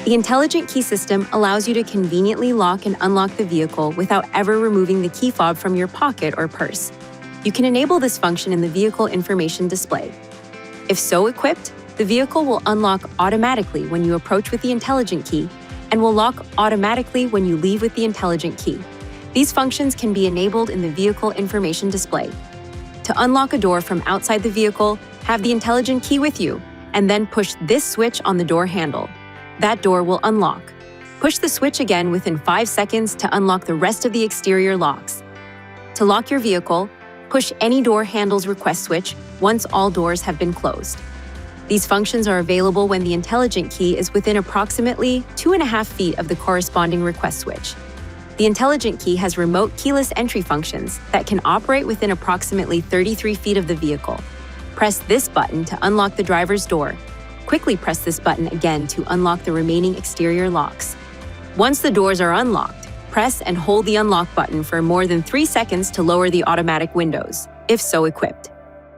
The intelligent key system allows you to conveniently lock and unlock the vehicle without ever removing the key fob from your pocket or purse. You can enable this function in the vehicle information display. If so equipped, the vehicle will unlock automatically when you approach with the intelligent key and will lock automatically when you leave with the intelligent key. These functions can be enabled in the vehicle information display. To unlock a door from outside the vehicle, have the intelligent key with you, and then push this switch on the door handle. That door will unlock. Push the switch again within 5 seconds to unlock the rest of the exterior locks. To lock your vehicle, push any door handle's request switch once all doors have been closed. These functions are available when the intelligent key is within approximately 2.5 feet of the corresponding request switch. The intelligent key has remote keyless entry functions that can operate within approximately 33 feet of the vehicle. Press this button to unlock the driver's door. Quickly press this button again to unlock the remaining exterior locks. Once the doors are unlocked, press and hold the unlock button for more than 3 seconds to lower the automatic windows, if so equipped.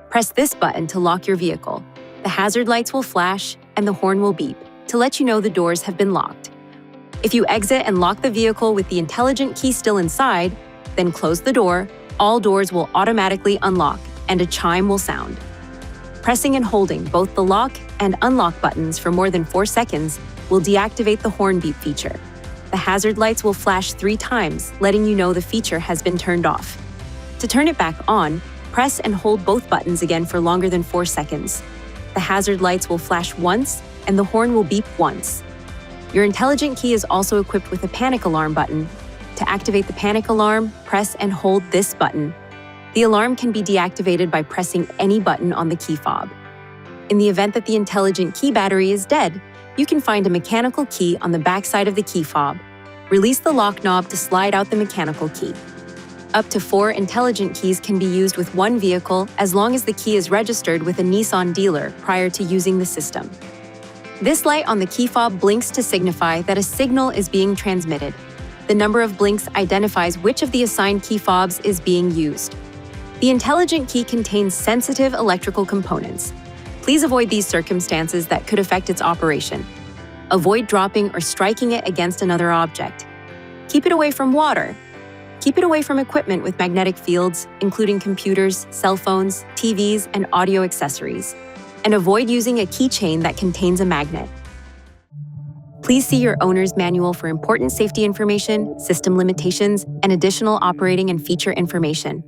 Press this button to lock your vehicle. The hazard lights will flash and the horn will beep to let you know the doors have been locked. If you exit and lock the vehicle with the intelligent key still inside, then close the door, all doors will automatically unlock and a chime will sound. Pressing and holding both the lock and unlock buttons for more than 4 seconds will deactivate the horn beep feature. The hazard lights will flash 3 times, letting you know the feature has been turned off. To turn it back on, press and hold both buttons again for longer than 4 seconds. The hazard lights will flash once and the horn will beep once. Your intelligent key is also equipped with a panic alarm button. To activate the panic alarm, press and hold this button. The alarm can be deactivated by pressing any button on the key fob. In the event that the intelligent key battery is dead, you can find a mechanical key on the backside of the key fob. Release the lock knob to slide out the mechanical key. Up to 4 intelligent keys can be used with one vehicle as long as the key is registered with a Nissan dealer prior to using the system. This light on the key fob blinks to signify that a signal is being transmitted. The number of blinks identifies which of the assigned key fobs is being used. The intelligent key contains sensitive electrical components. Please avoid these circumstances that could affect its operation. Avoid dropping or striking it against another object. Keep it away from water. Keep it away from equipment with magnetic fields, including computers, cell phones, TVs, and audio accessories. And avoid using a keychain that contains a magnet. Please see your owner's manual for important safety information, system limitations, and additional operating and feature information.